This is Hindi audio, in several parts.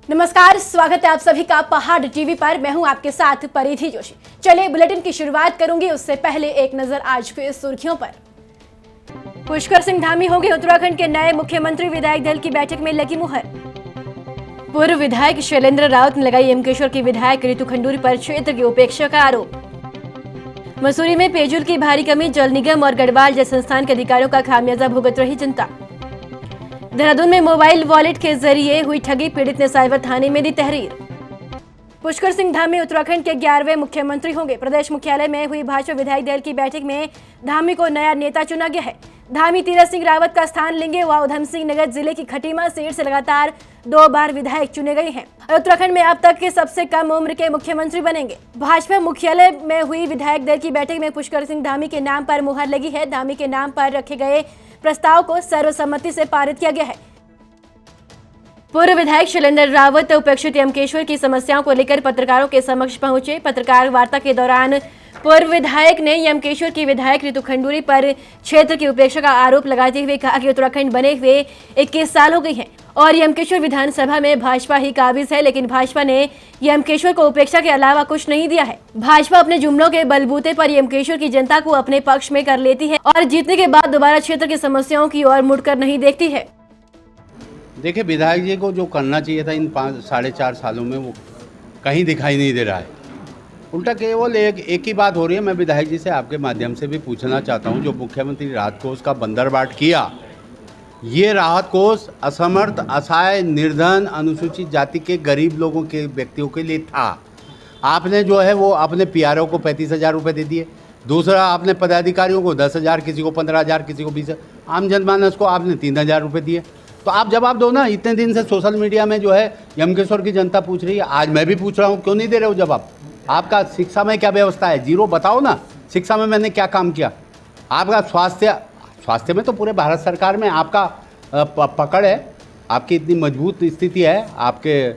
नमस्कार, स्वागत है आप सभी का पहाड़ टीवी पर। मैं हूं आपके साथ परिधि जोशी। चलिए बुलेटिन की शुरुआत करूंगी, उससे पहले एक नजर आज की सुर्खियों पर। पुष्कर सिंह धामी होंगे उत्तराखंड के नए मुख्यमंत्री, विधायक दल की बैठक में लगी मुहर। पूर्व विधायक शैलेंद्र रावत ने लगाई यमकेश्वर की विधायक रितु खंडूरी पर क्षेत्र की उपेक्षा का आरोप। मसूरी में पेयजल की भारी कमी, जल निगम और गढ़वाल जल संस्थान के अधिकारियों का खामियाजा भुगत रही जनता। देहरादून में मोबाइल वॉलेट के जरिए हुई ठगी, पीड़ित ने साइबर थाने में दी तहरीर। पुष्कर सिंह धामी उत्तराखंड के 11वें मुख्यमंत्री होंगे। प्रदेश मुख्यालय में हुई भाजपा विधायक दल की बैठक में धामी को नया नेता चुना गया है। धामी तीरथ सिंह रावत का स्थान लेंगे। वह उधम सिंह नगर जिले की खटीमा सीट से लगातार 2 बार विधायक चुने गए हैं और उत्तराखंड में अब तक के सबसे कम उम्र के मुख्यमंत्री बनेंगे। भाजपा मुख्यालय में हुई विधायक दल की बैठक में पुष्कर सिंह धामी के नाम पर मुहर लगी है। धामी के नाम पर रखे गए प्रस्ताव को सर्वसम्मति से पारित किया गया है। पूर्व विधायक शैलेंद्र रावत उपेक्षित यमकेश्वर की समस्याओं को लेकर पत्रकारों के समक्ष पहुंचे। पत्रकार वार्ता के दौरान पूर्व विधायक ने यमकेश्वर की विधायक रितु खंडूरी पर क्षेत्र की उपेक्षा का आरोप लगाते हुए कहा कि उत्तराखंड बने हुए 21 साल हो गई हैं और यमकेश्वर विधानसभा में भाजपा ही काबिज है, लेकिन भाजपा ने यमकेश्वर को उपेक्षा के अलावा कुछ नहीं दिया है। भाजपा अपने जुमलों के बलबूते पर यमकेश्वर की जनता को अपने पक्ष में कर लेती है और जीतने के बाद दोबारा क्षेत्र की समस्याओं की ओर मुड़कर नहीं देखती है। देखिए, विधायक जी को जो करना चाहिए था इन 4.5 सालों में वो कहीं दिखाई नहीं दे रहा है। उल्टा केवल एक ही बात हो रही है। मैं विधायक जी से आपके माध्यम से भी पूछना चाहता हूं, जो मुख्यमंत्री राहत कोष का बंदरबाट किया, ये राहत कोष असमर्थ, असहाय, निर्धन, अनुसूचित जाति के गरीब लोगों के व्यक्तियों के लिए था। आपने जो है वो अपने पीआरओ को 35,000 रुपये दे दिए। दूसरा, आपने पदाधिकारियों को 10,000, किसी को 15,000, किसी को 20,000, आम जनमानस को आपने 3,000 रुपये दिए। तो आप जवाब दो ना। इतने दिन से सोशल मीडिया में जो है यमकेश्वर की जनता पूछ रही है, आज मैं भी पूछ रहा हूँ, क्यों नहीं दे रहे हो जवाब? आपका शिक्षा में क्या व्यवस्था है? जीरो बताओ ना। शिक्षा में मैंने क्या काम किया? आपका स्वास्थ्य में तो पूरे भारत सरकार में आपका पकड़ है, आपकी इतनी मजबूत स्थिति है। आपके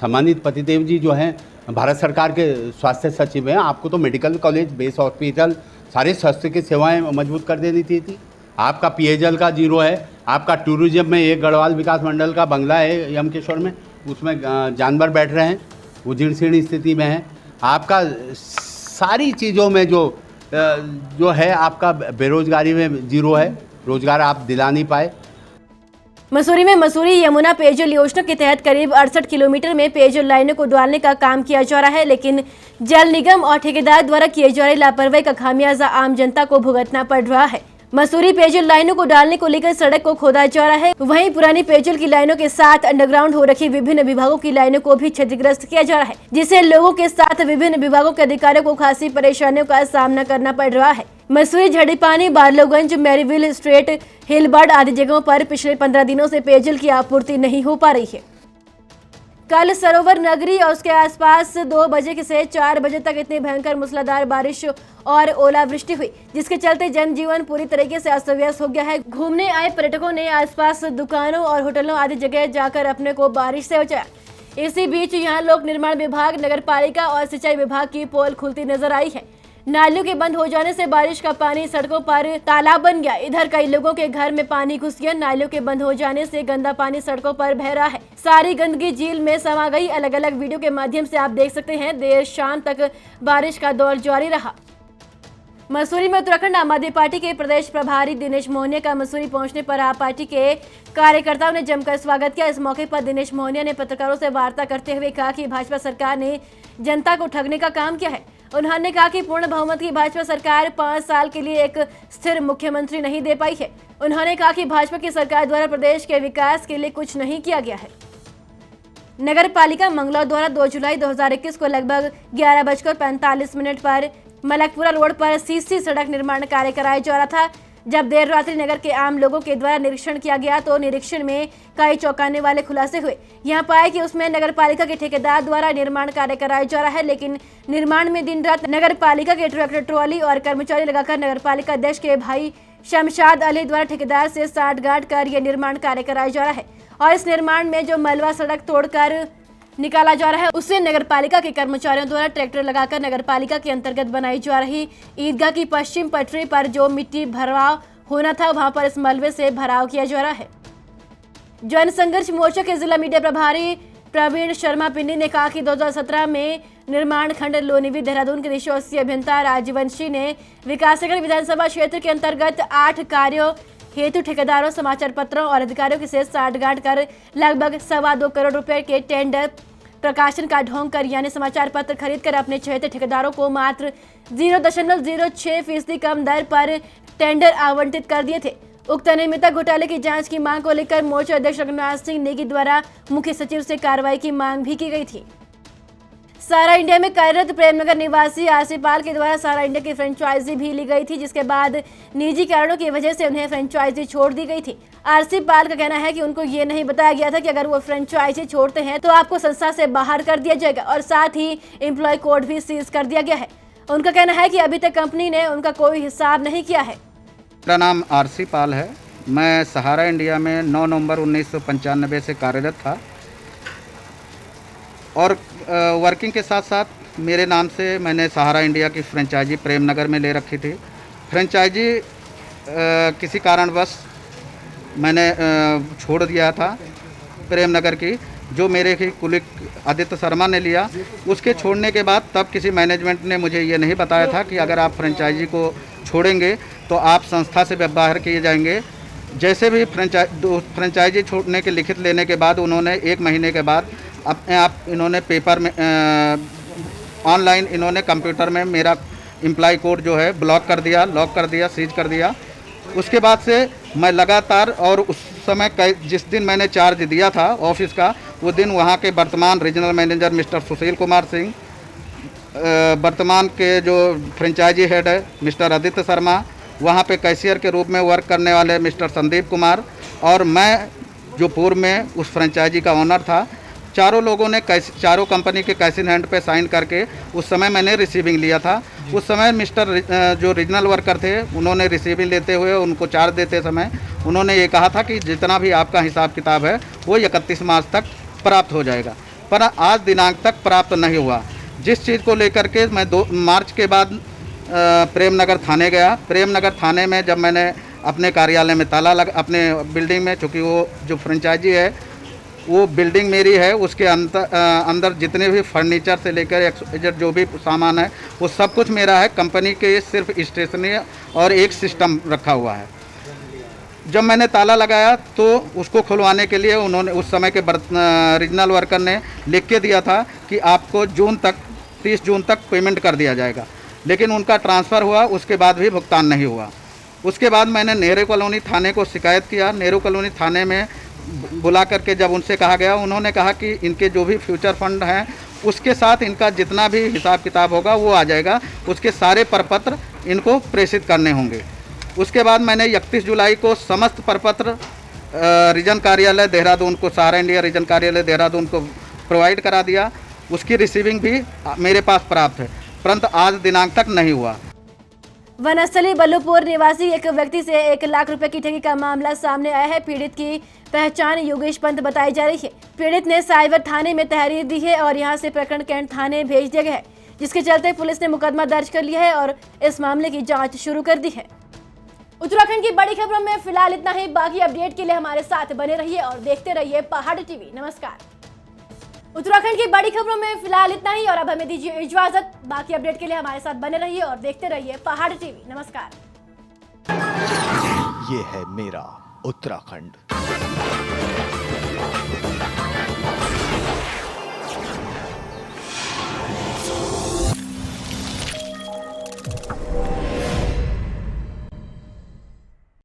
सम्मानित पतिदेव जी जो हैं भारत सरकार के स्वास्थ्य सचिव हैं। आपको तो मेडिकल कॉलेज, बेस हॉस्पिटल, सारे स्वास्थ्य की सेवाएँ मजबूत कर देनी थी। आपका पेयजल का जीरो है। आपका टूरिज्म में एक गढ़वाल विकास मंडल का बंगला है यमकेश्वर में, उसमें जानवर बैठ रहे हैं, वो जीर्ण शीर्ण स्थिति में है। आपका सारी चीज़ों में जो है, आपका बेरोजगारी में जीरो है, रोजगार आप दिला नहीं पाए। मसूरी में मसूरी यमुना पेयजल योजना के तहत करीब 68 किलोमीटर में पेयजल लाइनों को डालने का काम किया जा रहा है, लेकिन जल निगम और ठेकेदार द्वारा किए जा रही लापरवाही का खामियाजा आम जनता को भुगतना पड़ रहा है। मसूरी पेयजल लाइनों को डालने को लेकर सड़क को खोदा जा रहा है। वहीं पुरानी पेयजल की लाइनों के साथ अंडरग्राउंड हो रखी विभिन्न विभागों की लाइनों को भी क्षतिग्रस्त किया जा रहा है, जिससे लोगों के साथ विभिन्न विभागों के अधिकारियों को खासी परेशानियों का सामना करना पड़ रहा है। मसूरी, झड़ीपानी, बारलोगंज, मैरीविल स्ट्रेट, हिलबर्ड आदि जगहों पर पिछले 15 दिनों से पेयजल की आपूर्ति नहीं हो पा रही है। कल सरोवर नगरी और उसके आसपास 2 बजे से 4 बजे तक इतनी भयंकर मूसलाधार बारिश और ओलावृष्टि हुई, जिसके चलते जनजीवन पूरी तरीके से अस्त व्यस्त हो गया है। घूमने आए पर्यटकों ने आसपास दुकानों और होटलों आदि जगह जाकर अपने को बारिश से बचाया। इसी बीच यहाँ लोक निर्माण विभाग, नगर पालिका और सिंचाई विभाग की पोल खुलती नजर आई है। नालियों के बंद हो जाने से बारिश का पानी सड़कों पर तालाब बन गया। इधर कई लोगों के घर में पानी घुस गया। नालियों के बंद हो जाने से गंदा पानी सड़कों पर बह रहा है। सारी गंदगी झील में समा गई। अलग अलग वीडियो के माध्यम से आप देख सकते हैं। देर शाम तक बारिश का दौर जारी रहा। मसूरी में उत्तराखंड आम आदमी पार्टी के प्रदेश प्रभारी दिनेश मोहनिया का मसूरी पहुंचने पर आप पार्टी के कार्यकर्ताओं ने जमकर स्वागत किया। इस मौके पर दिनेश मोहनिया ने पत्रकारों से वार्ता करते हुए कहा कि भाजपा सरकार ने जनता को ठगने का काम किया है। उन्होंने कहा कि पूर्ण बहुमत की भाजपा सरकार 5 साल के लिए एक स्थिर मुख्यमंत्री नहीं दे पाई है। उन्होंने कहा कि भाजपा की सरकार द्वारा प्रदेश के विकास के लिए कुछ नहीं किया गया है। नगर पालिका मंगलौर द्वारा 2 जुलाई 2021 को लगभग 11:45 पर मलकपुरा रोड पर सीसी सड़क निर्माण कार्य कराया जा रहा था। जब देर रात्रि नगर के आम लोगों के द्वारा निरीक्षण किया गया तो निरीक्षण में कई चौंकाने वाले खुलासे हुए। यहाँ पाया कि उसमें नगर पालिका के ठेकेदार द्वारा निर्माण कार्य कराया जा रहा है, लेकिन निर्माण में दिन रात नगर पालिका के ट्रैक्टर ट्रॉली और कर्मचारी लगाकर नगर पालिका अध्यक्ष के भाई शमशाद अली द्वारा ठेकेदार से साठगांठ कर यह निर्माण कार्य कराया जा रहा है और इस निर्माण में जो मलबा सड़क तोड़कर निकाला जा रहा है उससे नगर पालिका के कर्मचारियों द्वारा ट्रैक्टर लगाकर नगर पालिका के अंतर्गत बनाई जा रही ईदगाह की पश्चिम पटरी पर जो मिट्टी भराव होना था वहां पर इस मलबे से भराव किया जा रहा है। जन संघर्ष मोर्चा के जिला मीडिया प्रभारी प्रवीण शर्मा पिंडी ने कहा कि 2017 में निर्माण खंड लोनीवी देहरादून के 280 अभियंता राजवंशी ने विकासनगर विधानसभा क्षेत्र के अंतर्गत 8 कार्यों हेतु ठेकेदारों, समाचार पत्रों और अधिकारियों के से साठगांठ कर लगभग 2.25 करोड़ रुपए के टेंडर प्रकाशन का ढोंग कर यानी समाचार पत्र खरीद कर अपने चहेते ठेकेदारों को मात्र 0.06% कम दर पर टेंडर आवंटित कर दिए थे। उक्त अनियमितता घोटाले की जांच की मांग को लेकर मोर्चा अध्यक्ष रघुनाथ सिंह नेगी द्वारा मुख्य सचिव से कार्रवाई की मांग भी की गई थी। सारा इंडिया में कार्यरत प्रेमनगर निवासी आरसी पाल के द्वारा सारा इंडिया की फ्रेंचाइजी भी ली गई थी, जिसके बाद निजी कारणों की वजह से उन्हें फ्रेंचाइजी छोड़ दी गई थी। आरसी पाल का कहना है कि उनको ये नहीं बताया गया था कि अगर वो फ्रेंचाइजी छोड़ते हैं तो आपको संस्था से बाहर कर दिया जाएगा और साथ ही एम्प्लॉय कोड भी सीज कर दिया गया है। उनका कहना है कि अभी तक कंपनी ने उनका कोई हिसाब नहीं किया है। मेरा नाम आरसी पाल है। मैं सहारा इंडिया में 9 नवंबर 1995 से कार्यरत था और वर्किंग के साथ साथ मेरे नाम से मैंने सहारा इंडिया की फ्रेंचाइजी प्रेमनगर में ले रखी थी। फ्रेंचाइजी किसी कारणवश मैंने छोड़ दिया था प्रेमनगर की, जो मेरे की कुलिक आदित्य शर्मा ने लिया। उसके छोड़ने के बाद तब किसी मैनेजमेंट ने मुझे ये नहीं बताया था कि अगर आप फ्रेंचाइजी को छोड़ेंगे तो आप संस्था से बाहर किए जाएंगे। जैसे भी फ्रेंचाइजी छोड़ने के लिखित लेने के बाद उन्होंने 1 महीने के बाद अपने आप इन्होंने पेपर में ऑनलाइन इन्होंने कंप्यूटर में मेरा एम्प्लॉय कोड जो है ब्लॉक कर दिया, लॉक कर दिया, सीज कर दिया। उसके बाद से मैं लगातार और उस समय जिस दिन मैंने चार्ज दिया था ऑफिस का, वो दिन वहाँ के वर्तमान regional manager mister Sushil Kumar Singh, वर्तमान के जो फ्रेंचाइजी हेड है मिस्टर आदित्य शर्मा, वहाँ पे कैशियर के रूप में वर्क करने वाले मिस्टर संदीप कुमार और मैं जो पूर्व में उस फ्रेंचाइजी का ओनर था, चारों लोगों ने चारों कंपनी के कैश इन हैंड पे साइन करके उस समय मैंने रिसीविंग लिया था। उस समय मिस्टर जो रीजनल वर्कर थे उन्होंने रिसीविंग लेते हुए उनको चार्ज देते समय उन्होंने ये कहा था कि जितना भी आपका हिसाब किताब है वो 31 मार्च तक प्राप्त हो जाएगा, पर आज दिनांक तक प्राप्त नहीं हुआ। जिस चीज़ को लेकर के मैं 2 मार्च के बाद प्रेमनगर थाने गया। प्रेमनगर थाने में जब मैंने अपने कार्यालय में ताला लगा, अपने बिल्डिंग में, चूँकि वो जो फ्रेंचाइजी है वो बिल्डिंग मेरी है, उसके अंदर जितने भी फर्नीचर से लेकर जो भी सामान है वो सब कुछ मेरा है। कंपनी के सिर्फ स्टेशनरी और एक सिस्टम रखा हुआ है। जब मैंने ताला लगाया तो उसको खुलवाने के लिए उन्होंने उस समय के रीजनल वर्कर ने लिख के दिया था कि आपको 30 जून तक पेमेंट कर दिया जाएगा, लेकिन उनका ट्रांसफ़र हुआ, उसके बाद भी भुगतान नहीं हुआ। उसके बाद मैंने नेहरू कॉलोनी थाने को शिकायत किया। नेहरू कॉलोनी थाने में बुला करके जब उनसे कहा गया, उन्होंने कहा कि इनके जो भी फ्यूचर फंड हैं उसके साथ इनका जितना भी हिसाब किताब होगा वो आ जाएगा, उसके सारे प्रपत्र इनको प्रेषित करने होंगे। उसके बाद मैंने 31 जुलाई को समस्त प्रपत्र रीजन कार्यालय देहरादून को, सहारा इंडिया रीजन कार्यालय देहरादून को प्रोवाइड करा दिया। उसकी रिसीविंग भी मेरे पास प्राप्त है, परंतु आज दिनांक तक नहीं हुआ। वनस्थली बल्लूपुर निवासी एक व्यक्ति से 1 लाख रुपए की ठगी का मामला सामने आया है। पीड़ित की पहचान योगेश पंत बताई जा रही है। पीड़ित ने साइबर थाने में तहरीर दी है और यहां से प्रकरण कैंट थाने भेज दिया गया है, जिसके चलते पुलिस ने मुकदमा दर्ज कर लिया है और इस मामले की जांच शुरू कर दी है। उत्तराखंड की बड़ी खबरों में फिलहाल इतना ही। बाकी अपडेट के लिए हमारे साथ बने रहिए और देखते रहिए पहाड़ टीवी। नमस्कार। उत्तराखंड की बड़ी खबरों में फिलहाल इतना ही और अब हमें दीजिए इजाजत। बाकी अपडेट के लिए हमारे साथ बने रहिए और देखते रहिए पहाड़ टीवी। नमस्कार। ये है मेरा उत्तराखंड।